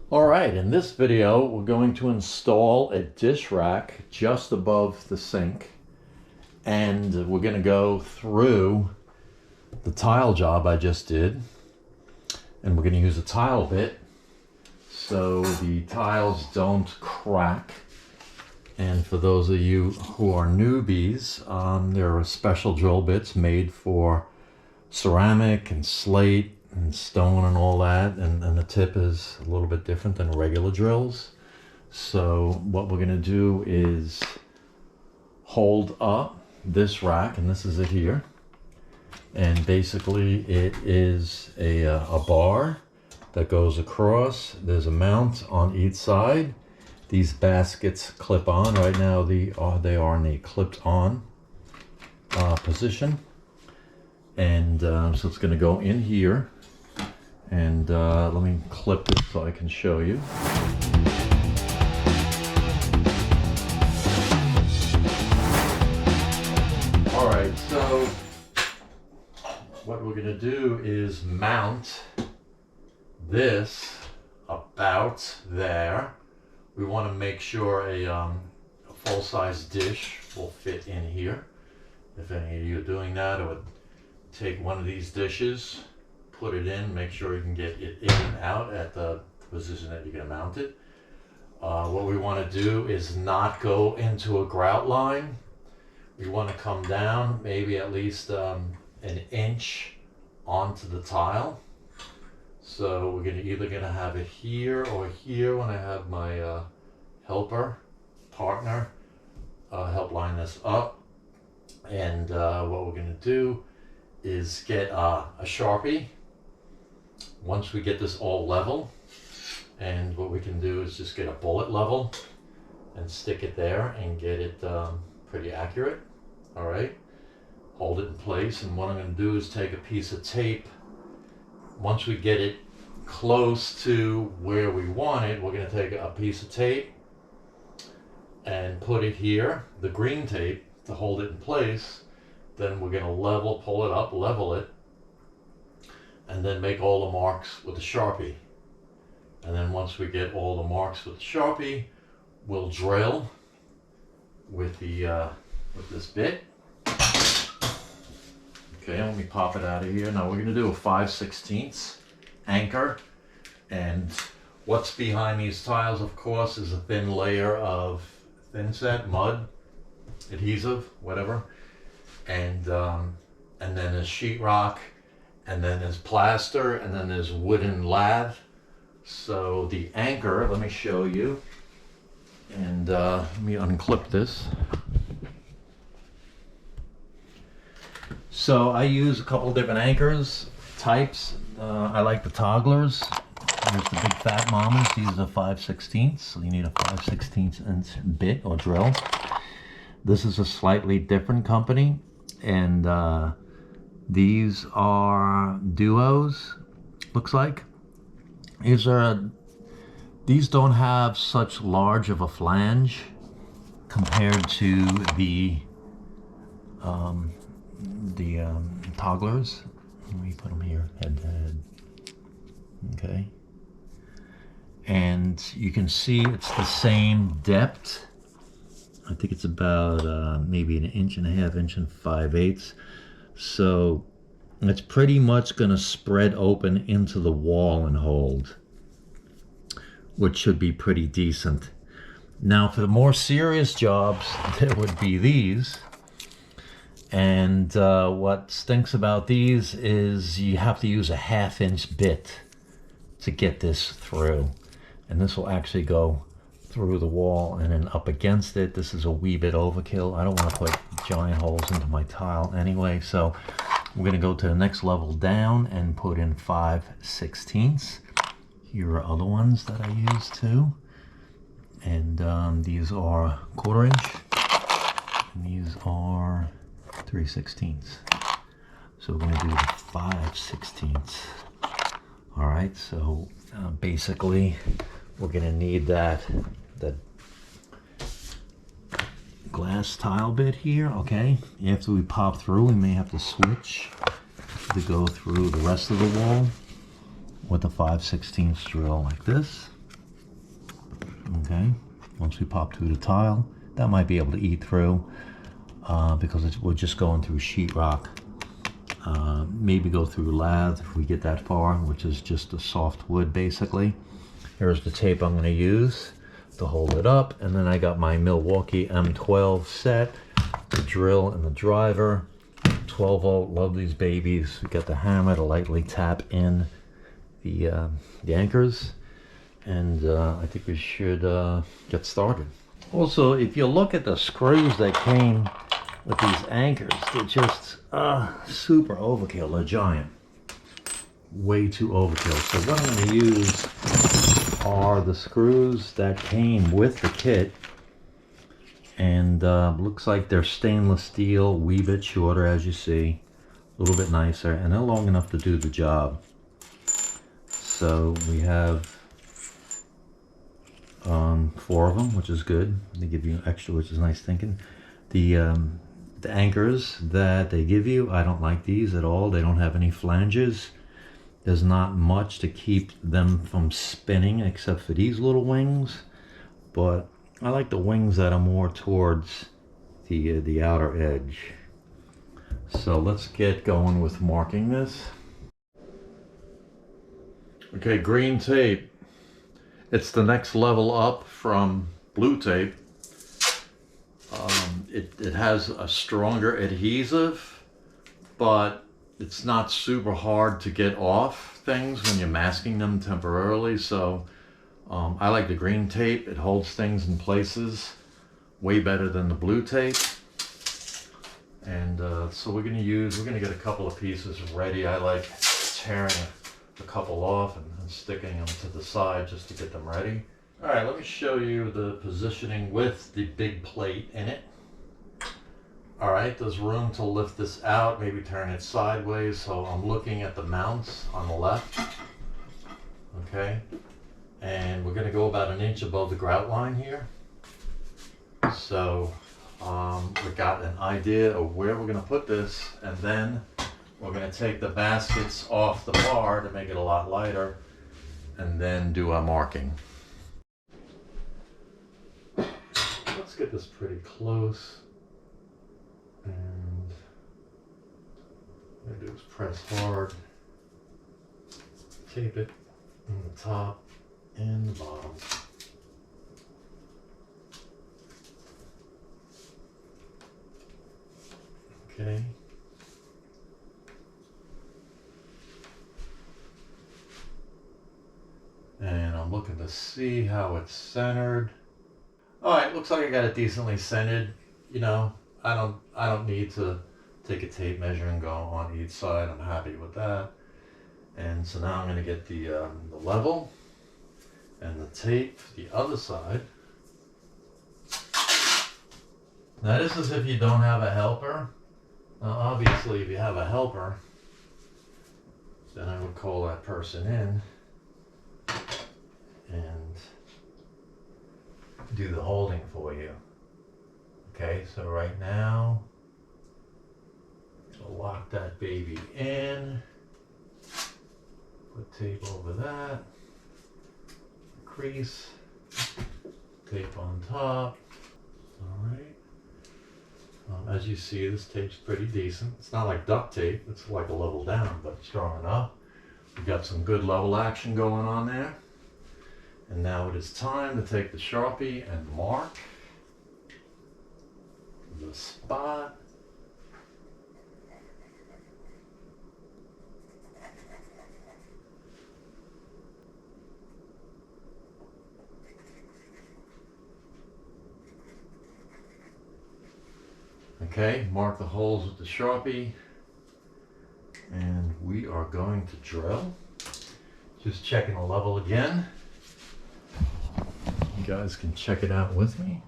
Alright, in this video we're going to install a dish rack just above the sink, and we're going to go through the tile job I just did, and we're going to use a tile bit so the tiles don't crack. And for those of you who are newbies, there are special drill bits made for ceramic and slate and stone and all that, and the tip is a little bit different than regular drills. So what we're going to do is hold up this rack, and this is it here, and basically it is a bar that goes across. There's a mount on each side. These baskets clip on. Right now they are in a clipped on position, and so it's going to go in here. And let me clip this so I can show you. Alright, so what we're going to do is mount this about there. We want to make sure a full-size dish will fit in here. If any of you are doing that, I would take one of these dishes, put it in, make sure you can get it in and out at the position that you're going to mount it. What we want to do is not go into a grout line. We want to come down maybe at least an inch onto the tile. So we're either going to have it here or here when I have my partner help line this up. And what we're going to do is get a Sharpie once we get this all level, and what we can do is just get a bullet level and stick it there and get it pretty accurate. All right, hold it in place, and what I'm going to do is take a piece of tape. Once we get it close to where we want it, we're going to take a piece of tape and put it here, the green tape, to hold it in place. Then we're going to pull it up, level it, and then make all the marks with the Sharpie. And then once we get all the marks with the Sharpie, we'll drill with this bit. Okay, let me pop it out of here. Now we're going to do a 5/16 anchor, and what's behind these tiles, of course, is a thin layer of thin set mud, adhesive, whatever, and then there's sheetrock, and then there's plaster, and then there's wooden lath. So the anchor, let me show you, and let me unclip this. So I use a couple different anchors types. I like the togglers. There's the big fat mamas. These are 5/16, so you need a 5/16 inch bit or drill. This is a slightly different company, and these are duos, looks like. These don't have such large of a flange compared to the togglers. Let me put them here, head to head. Okay. And you can see it's the same depth. I think it's about maybe 1.5 inches, 1.5 So it's pretty much going to spread open into the wall and hold, which should be pretty decent. Now for the more serious jobs, there would be these. And what stinks about these is you have to use a 1/2 inch bit to get this through. And this will actually go through the wall and then up against it. This is a wee bit overkill. I don't want to put giant holes into my tile anyway, so we're going to go to the next level down and put in 5/16. Here are other ones that I use too, and these are 1/4 inch, and these are 3/16. So we're going to do the 5/16. All right, so basically we're going to need that glass tile bit here. Okay, after we pop through, we may have to switch to go through the rest of the wall with a 5/16 drill like this. Okay, once we pop through the tile, that might be able to eat through because we're just going through sheetrock. Maybe go through lath if we get that far, which is just a soft wood basically. Here's the tape I'm going to use to hold it up, and then I got my Milwaukee M12 set, the drill and the driver, 12 volt, love these babies. We got the hammer to lightly tap in the anchors, and I think we should get started. Also, if you look at the screws that came with these anchors, they're just super overkill. They're giant, way too overkill. So what I'm going to use are the screws that came with the kit, and looks like they're stainless steel, wee bit shorter as you see, a little bit nicer, and they're long enough to do the job. So we have 4 of them, which is good. They give you extra, which is nice thinking. The anchors that they give you, I don't like these at all. They don't have any flanges. There's not much to keep them from spinning except for these little wings, but I like the wings that are more towards the outer edge. So let's get going with marking this. Okay, green tape. It's the next level up from blue tape. It has a stronger adhesive, but it's not super hard to get off things when you're masking them temporarily. So I like the green tape. It holds things in places way better than the blue tape. And so we're gonna get a couple of pieces ready. I like tearing a couple off and sticking them to the side just to get them ready. All right, let me show you the positioning with the big plate in it. All right, there's room to lift this out, maybe turn it sideways. So I'm looking at the mounts on the left. Okay, and we're gonna go about 1 inch above the grout line here. So we got an idea of where we're gonna put this, and then we're gonna take the baskets off the bar to make it a lot lighter, and then do our marking. Let's get this pretty close. And what I do is press hard, tape it on the top and the bottom. Okay. And I'm looking to see how it's centered. All right, looks like I got it decently centered. You know, I don't need to take a tape measure and go on each side. I'm happy with that. And so now I'm going to get the level and the tape for the other side. Now this is if you don't have a helper. Now obviously if you have a helper, then I would call that person in and do the holding for you. Okay, so right now, I'll lock that baby in, put tape over that, crease, tape on top. All right. As you see, this tape's pretty decent. It's not like duct tape, it's like a level down, but strong enough. We've got some good level action going on there. And now it is time to take the Sharpie and mark the spot. Okay, mark the holes with the Sharpie, and we are going to drill. Just checking the level again. You guys can check it out with me.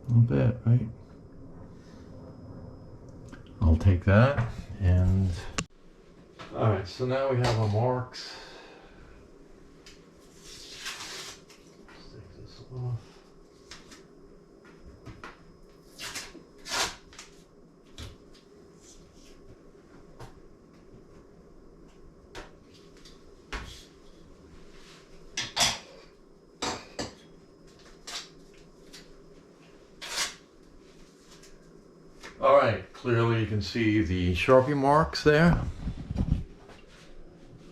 Not bad, right? I'll take that. And all right, so now we have our marks. Let's take this off. All right, clearly you can see the Sharpie marks there.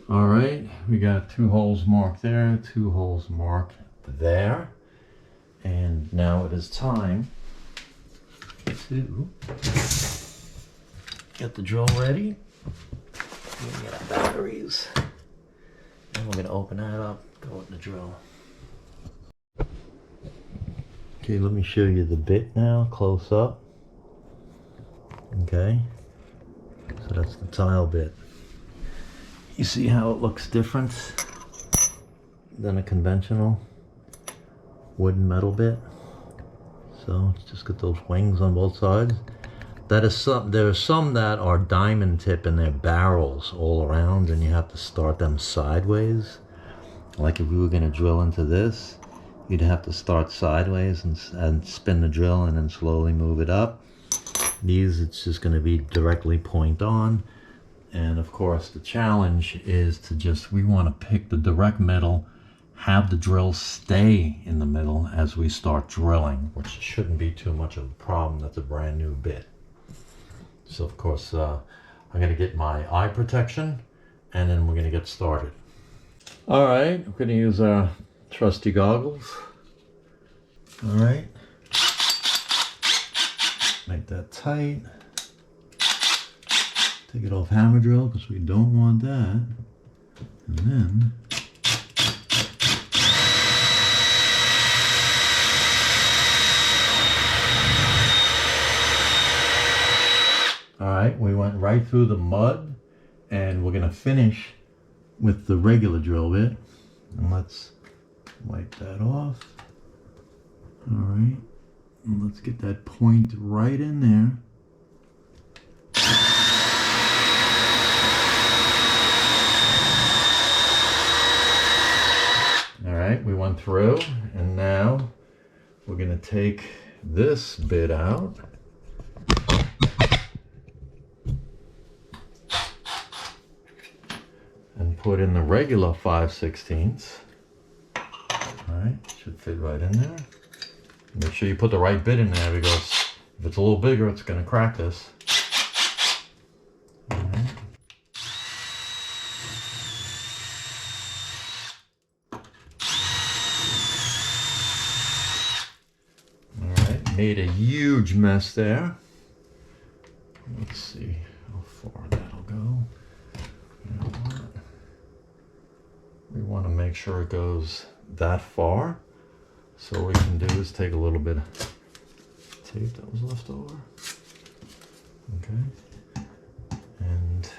All right, we got 2 holes marked there, 2 holes marked there. And now it is time to get the drill ready. We get our batteries. And we're gonna open that up, go with the drill. Okay, let me show you the bit now, close up. Okay, so that's the tile bit. You see how it looks different than a conventional wooden metal bit? So it's just got those wings on both sides. There are some that are diamond tip in their barrels all around, and you have to start them sideways. Like if we were going to drill into this, you'd have to start sideways and spin the drill and then slowly move it up. These, it's just going to be directly point on. And of course the challenge is to we want to pick the direct middle, have the drill stay in the middle as we start drilling, which shouldn't be too much of a problem. That's a brand new bit. So of course I'm going to get my eye protection and then we're going to get started. All right, we're going to use our trusty goggles. All right, make that tight. Take it off hammer drill because we don't want that. And then all right, we went right through the mud and we're gonna finish with the regular drill bit. And let's wipe that off. All right, and let's get that point right in there. All right, we went through, and now we're going to take this bit out. And put in the regular 5/16. All right, should fit right in there. Make sure you put the right bit in there because if it's a little bigger, it's going to crack this. Made a huge mess there. Let's see how far that'll go. You know what? We want to make sure it goes that far. So what we can do is take a little bit of tape that was left over. Okay. And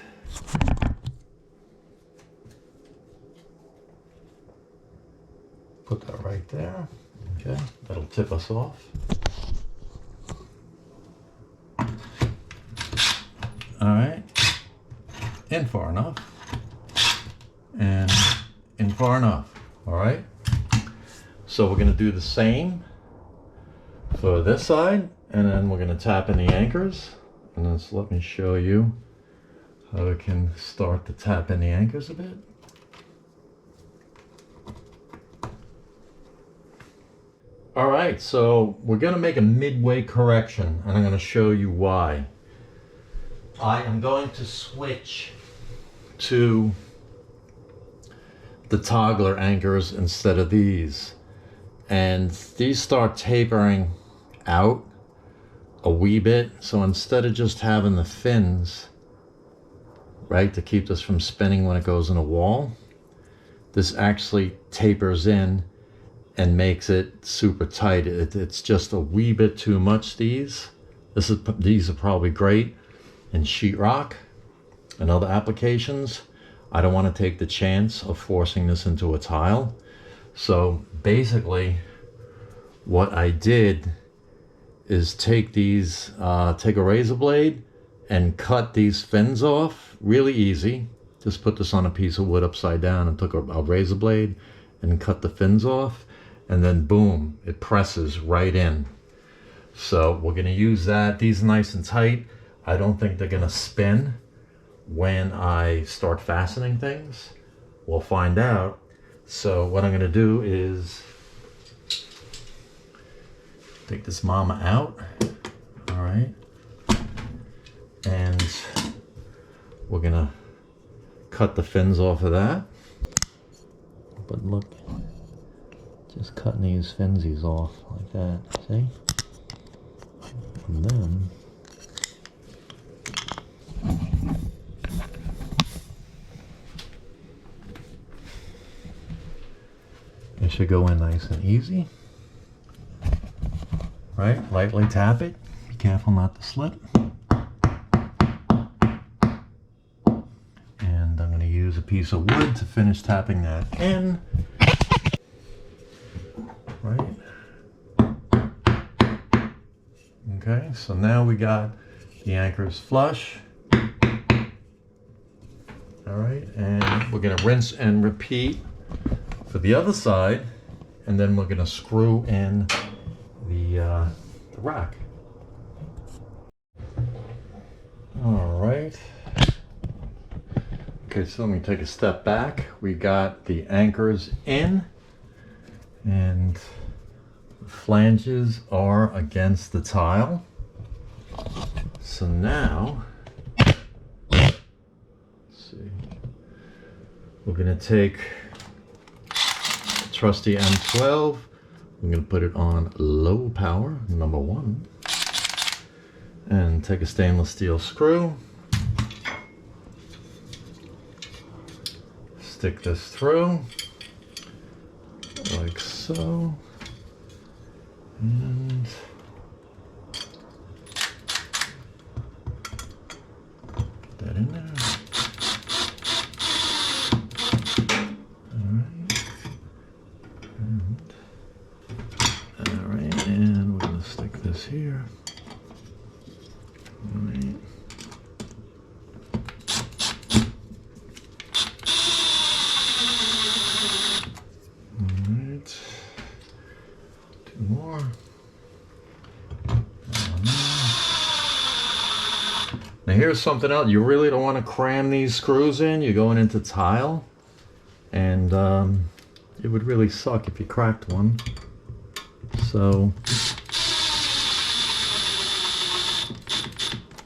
put that right there. Okay. That'll tip us off. All right, in far enough, and in far enough, all right? So we're gonna do the same for this side, and then we're gonna tap in the anchors, and then let me show you how we can start to tap in the anchors a bit. All right, so we're gonna make a midway correction, and I'm gonna show you why. I am going to switch to the toggler anchors instead of these. And these start tapering out a wee bit. So instead of just having the fins, right, to keep this from spinning when it goes in a wall, this actually tapers in and makes it super tight. It's just a wee bit too much, these. These are probably great in sheetrock and other applications. I don't want to take the chance of forcing this into a tile. So basically what I did is take a razor blade and cut these fins off. Really easy. Just put this on a piece of wood upside down and took a razor blade and cut the fins off, and then boom, it presses right in. So we're going to use that. These are nice and tight. I don't think they're going to spin when I start fastening things. We'll find out. So what I'm going to do is take this mama out. All right. and we're gonna cut the fins off of that. But look, just cutting these finsies off like that, see? And then it should go in nice and easy. Right? Lightly tap it. Be careful not to slip. And I'm going to use a piece of wood to finish tapping that in. Right? Okay, so now we got the anchors flush. All right, and we're going to rinse and repeat for the other side, and then we're going to screw in the rack. All right. Okay, so let me take a step back. We got the anchors in, and the flanges are against the tile. So now, let's see, we're going to take the trusty M12. I'm going to put it on low power, number 1, and take a stainless steel screw, stick this through like so, and put that in there. And we're going to stick this here. All right. All right. 2 more. Now here's something else. You really don't want to cram these screws in. You're going into tile, and it would really suck if you cracked one. So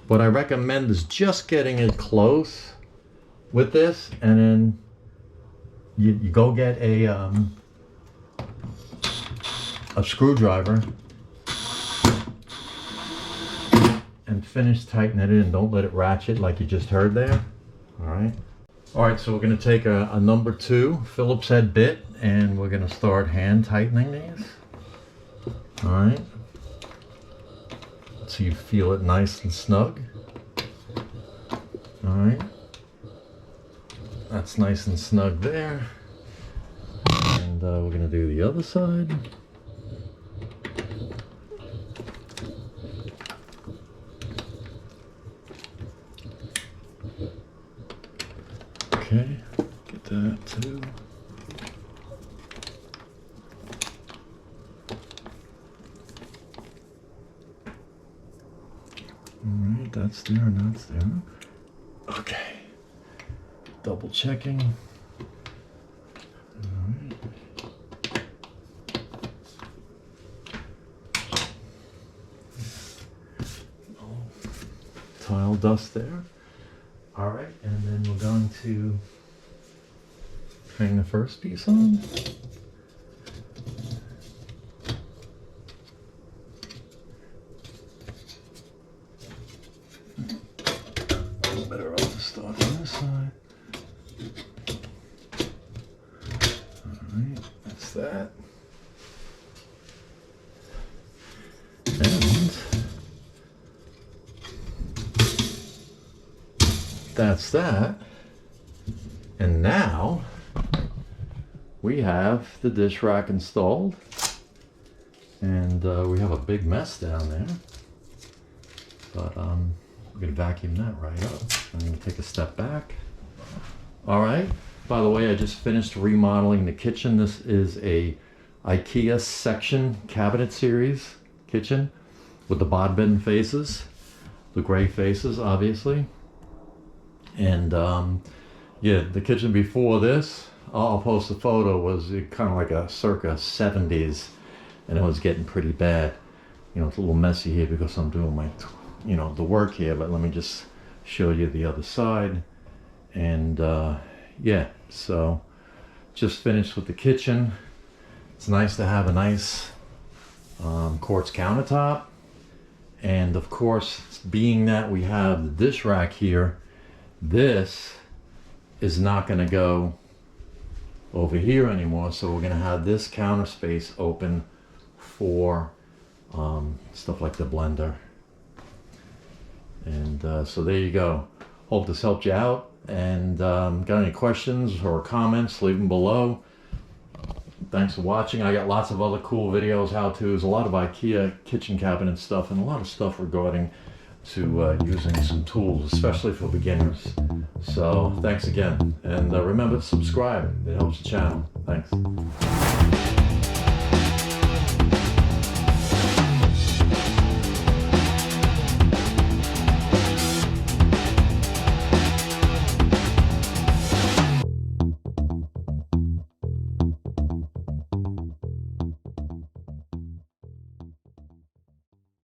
what I recommend is just getting it close with this, and then you go get a screwdriver and finish tightening it in. Don't let it ratchet like you just heard there. All right, so we're going to take a number 2 Phillips head bit, and we're going to start hand tightening these. All right, so you feel it nice and snug. All right, that's nice and snug there. And we're going to do the other side. Okay, get that too. Alright, that's there and that's there. Okay. Double checking. Alright. Oh, tile dust there. Alright, and then we're going to hang the first piece on. Better off to start on this side. Alright, that's that. And that's that. And now we have the dish rack installed. And we have a big mess down there. But we're going to vacuum that right up. I'm going to take a step back. All right. By the way, I just finished remodeling the kitchen. This is a IKEA section cabinet series kitchen with the bodbin faces, the gray faces, obviously. And yeah, the kitchen before this, I'll post a photo, was kind of like a circa 70s, and it was getting pretty bad. You know, it's a little messy here because I'm doing my, you know, the work here, but let me just showed you the other side. And yeah, so just finished with the kitchen. It's nice to have a nice quartz countertop. And of course, being that we have the dish rack here, this is not going to go over here anymore. So we're going to have this counter space open for stuff like the blender. And so there you go. Hope this helped you out. And got any questions or comments, leave them below. Thanks for watching. I got lots of other cool videos, how-tos, a lot of IKEA kitchen cabinet stuff, and a lot of stuff regarding to using some tools, especially for beginners. So thanks again. And remember to subscribe. It helps the channel. Thanks.